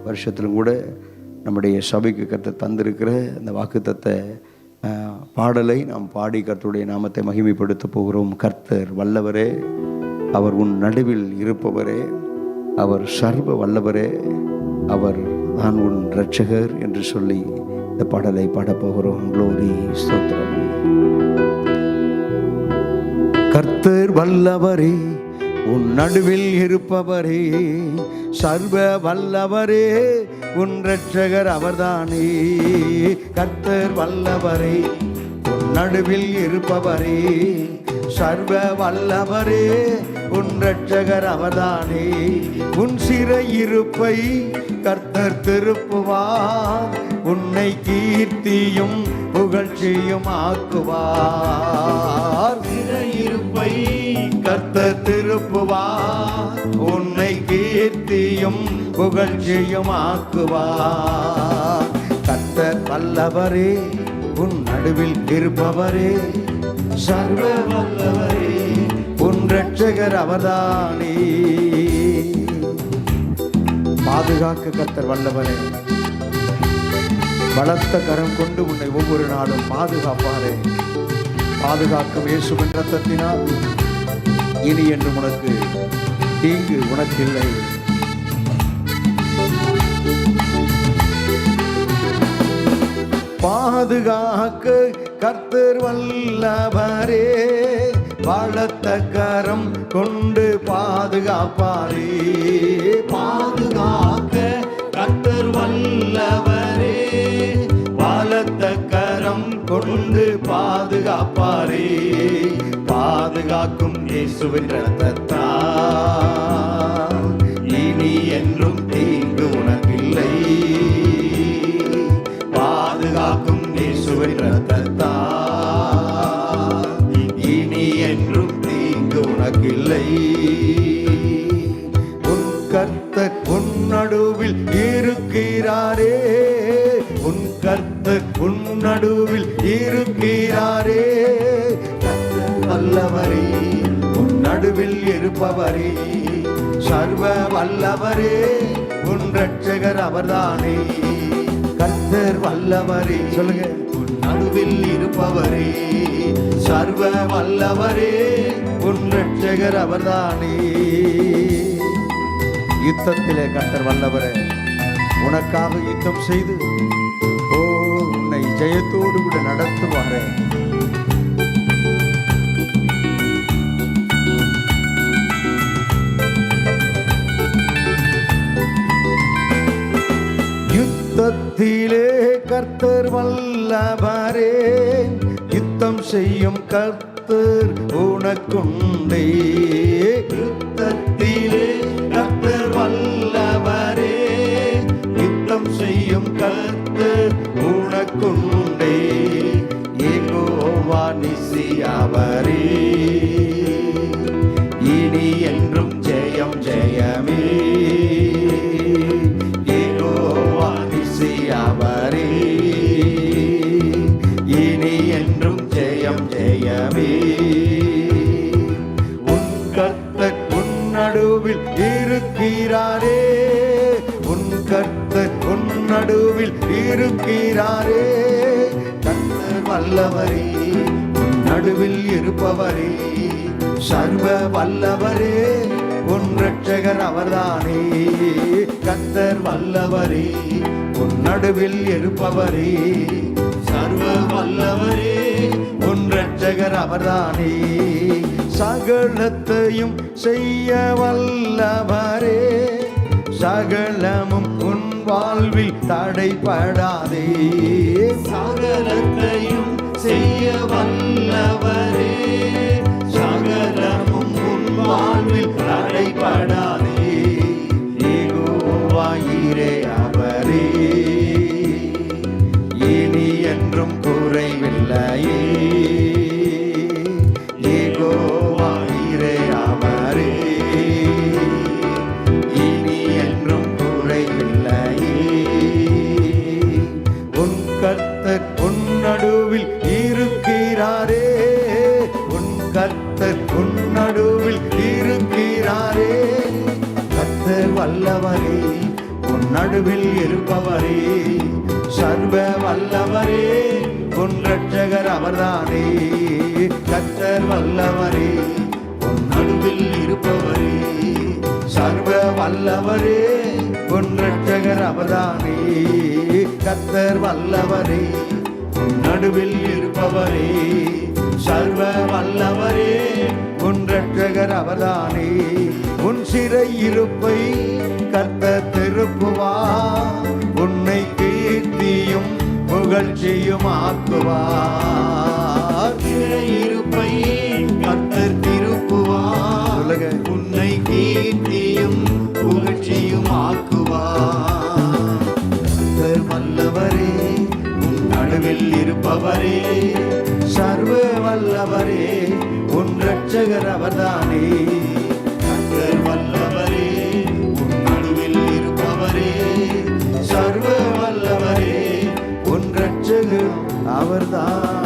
வருஷத்திலும் கூட நம்முடைய சபைக்கு கர்த்தர் தந்திருக்கிற அந்த வாக்குத்தத்த பாடலை நாம் பாடி கர்த்தருடைய நாமத்தை மகிமைப்படுத்த போகிறோம். கர்த்தர் வல்லவரே, அவர் உன் நடுவில் இருப்பவரே, அவர் சர்வ வல்லவரே, அவர் நான் உன் இரட்சகர் என்று சொல்லி இந்த பாடலை பாடப்போகிறோம். க்ளோரி, ஸ்தோத்திரம். கர்த்தர் வல்லவரே, உன் நடுவில் இருப்பவரே, சர்வ வல்லவரே, உன் இரட்சகர் அவர்தானே. கர்த்தர் வல்லவரே, உன் நடுவில் இருப்பவரே, சர்வ வல்லவரே, உன் இரட்சகர் அவர்தானே. உன் சிறையிருப்பை கர்த்தர் திருப்புவார், உன்னை கீர்த்தியும் புகழ்ச்சியும் ஆக்குவார். சிறையிருப்பை கர்த்தர் திருப்புவார், உன்னை கீர்த்தியும் புகழ்ச்சியும் ஆக்குவார். கர்த்தர் வல்லவரே, உன் நடுவில் இருப்பவரே, சர்வ வல்லவரே, உன் இரட்சகர் அவர்தானே. பாதுகாக்க கர்த்தர் வல்லவரே, பலத்த கரம் கொண்டு உன்னை ஒவ்வொரு நாளும் பாதுகாப்பாரே. பாதுகாக்கும் இயேசுவின் இரத்தத்தினால் இனி என்று உனக்கு தீங்கு உனக்கில்லை. பாதுகாக்க கர்த்தர் வல்லவரே, பலத்த கரம் கொண்டு பாதுகாப்பாரே. பாதுகாக்க கர்த்தர் வல்லவரே, பலத்த கரம் கொண்டு பாதுகாப்பாரே. பாதுகாக்கும் இயேசுவின் இரத்தத்தால் இனி என்றும் தீங்கு உனக்கில்லை. பாதுகாக்கும் இயேசுவின் இரத்தத்தால் இனி என்றும் தீங்கு உனக்கில்லை. உன் கர்த்தர் உன் நடுவில் இருக்கிறாரே, உன் கர்த்தர் உன் நடுவில் இருக்கிறாரே. கர்த்தர் வல்லவரே, உன் நடுவில் இருப்பவரே, சர்வ வல்லவரே, உன் இரட்சகர் அவர்தானே. கர்த்தர் வல்லவரே, சொல்லுங்க. உன் நடுவில் இருப்பவரே, சர்வ வல்லவரே, உன் இரட்சகர் அவர்தானே. யுத்தத்திலே கர்த்தர் வல்லவரே, உனக்காக யுத்தம் செய்து உன்னை ஜெயத்தோடு கூட நடத்துவாரே. யுத்தத்திலே கர்த்தர் வல்லவரே, யுத்தம் செய்யும் கர்த்தர் உனக்குண்டே. யுத்தத்திலே கர்த்தர் வல்லவரே, யுத்தம் செய்யும் கர்த்தர் உனக்குண்டே. யெகோவா நிசியாவரே, இனி என்றும் ஜெயம் ஜெயமே. யெகோவா நிசியாவரே, இனி என்றும் ஜெயம் ஜெயமே. உன் கர்த்தர் உன் நடுவில் இருக்கிறாரே, உன் கர்த்தர் உன் நடுவில் இருக்கிறாரே. கர்த்தர் வல்லவரே, உன் நடுவில் இருப்பவரே, சர்வ வல்லவரே, உன் இரட்சகர் அவர்தானே. கர்த்தர் வல்லவரே, உன் நடுவில் இருப்பவரே, சர்வ வல்லவரே, உன் இரட்சகர் அவர்தானே. சகலத்தையும் செய்ய வல்லவரே, சகலமும் உன் வாழ்வில் தடைபடாதே. சகலத்தையும் செய்ய வல்லவரே, சகலமும் உன் வாழ்வில் தடைபடாதே. யெகோவா ஈரே அவரே, இனி என்றும் குறைவில்லையே. யெகோவா ஈரே அவரே, இனி என்றும் குறைவில்லையே. உன் கர்த்தர் உன் நடுவில் இருக்கிறாரே, உன் கர்த்தர் உன் நடுவில் இருக்கிறாரே. கர்த்தர் வல்லவரே, உன் நடுவில் நடுவில் இருப்பவரே, சர்வ வல்லவரே, உன் இரட்சகர் அவர்தானே. கர்த்தர் வல்லவரே, உன் நடுவில் இருப்பவரே, சர்வ வல்லவரே, உன் இரட்சகர் அவர்தானே. கர்த்தர் வல்லவரே, உன் நடுவில் இருப்பவரே, சர்வ வல்லவரே, உன் இரட்சகர் அவர்தானே. உன் சிறை இருப்பை கர்த்தர் திருப்புவார், உன்னை கீர்த்தியும் புகழ்ச்சியும் ஆக்குவார். சிறை இருப்பை கர்த்தர் திருப்புவார், உன்னை கீர்த்தியும் புகழ்ச்சியும் ஆக்குவார். கர்த்தர் வல்லவரே, உன் நடுவில் இருப்பவரே, சர்வ வல்லவரே, உன் இரட்சகர் அவர்தானே. கர்த்தர் வல்லவரே, உன் நடுவில் இருப்பவரே, சர்வ வல்லவரே, உன் இரட்சகர் அவர்தான்.